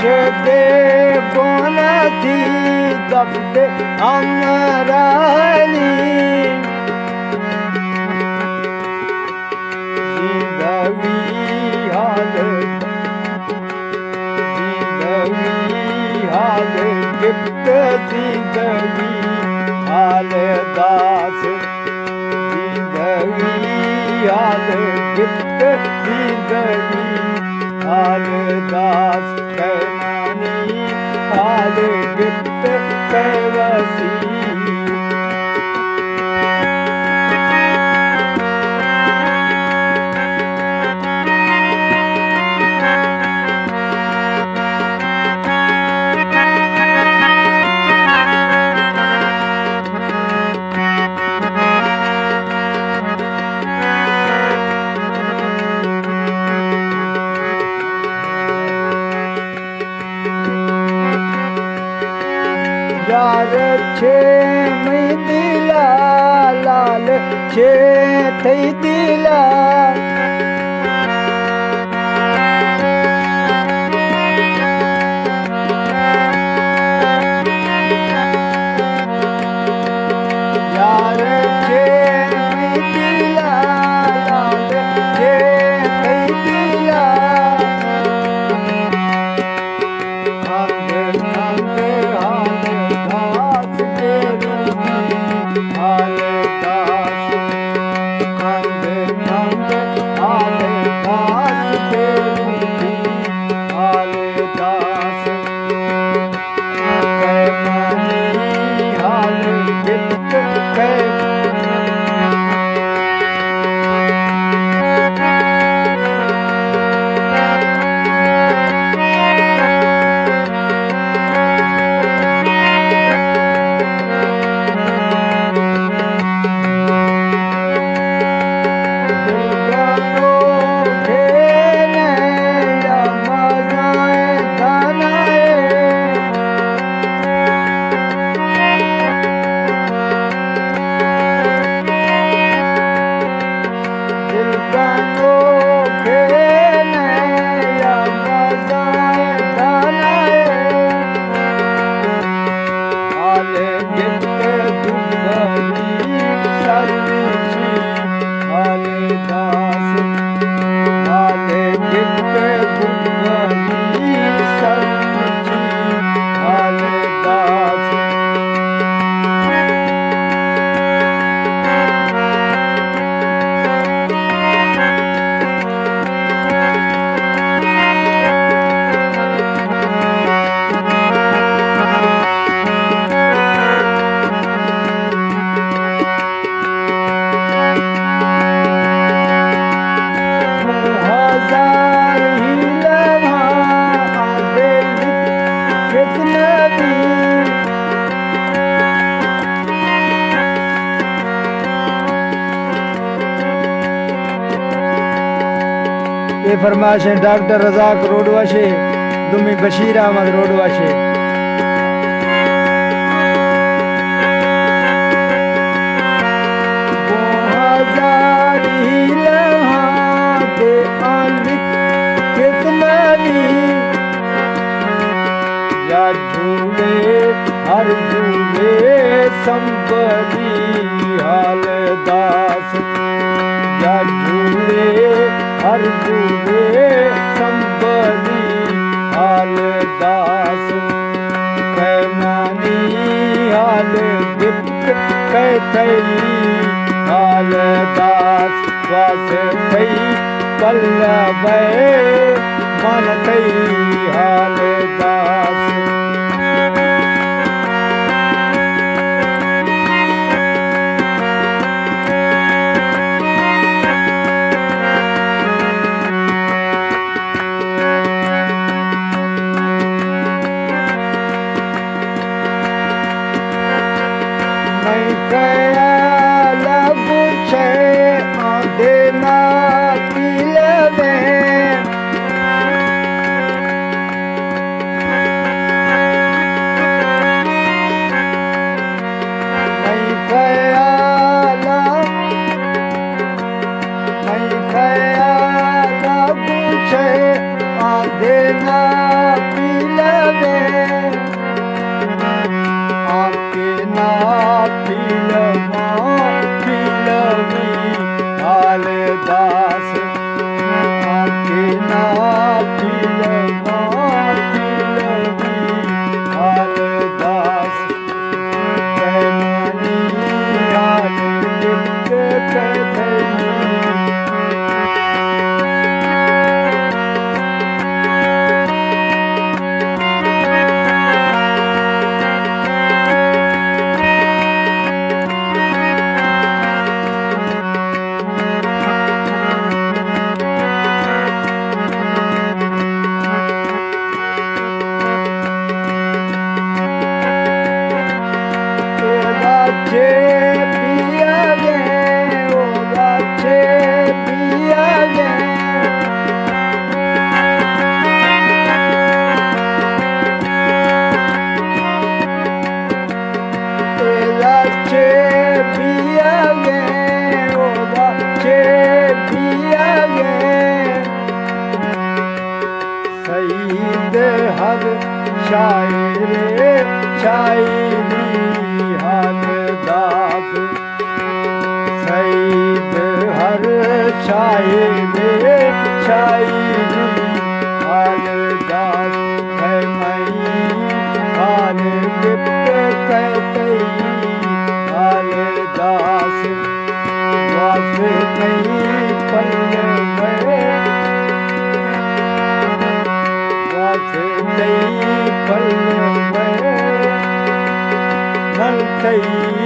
छे बोनती दफ्त अमरानी जिंदगी हाल गिफ्ट जिंदगी हाल दास जिंदगी हाल गिफ्ट जिंदगी हाल दास कैमानी हाल गिफ्ट कैवसी यार छे मैं दिला लाल छे थई दिला यार छे मैं दिला लाल छे थई दिला ये फरमाश है डॉक्टर रजाक रोडवा से दुमी बशीर अहमद रोडवा से या झूले हर झूले संबरी हाल दास या झूले हर झूले संबरी हाल दास कैमानी हाल गिफ्ट कैथई हाल दास वास थई पल्लव मन थई हाल दास ख्याल पूछे आंधे ना दिल में ਰੀਤ ਹਰ ਛਾਏ ਦੇ ਛਾਈ ਹਾਲ ਦਾਸ ਹੈ ਮਈ ਹਾਲ ਲਿਪਤ ਕਹਿ ਹਾਲ ਦਾਸ ਵਾਸ ਨਹੀਂ ਪਲ ਮੈਂ ਵਾਸ ਨਹੀਂ ਪਲ ਮੈਂ ਨਲ ਥਈ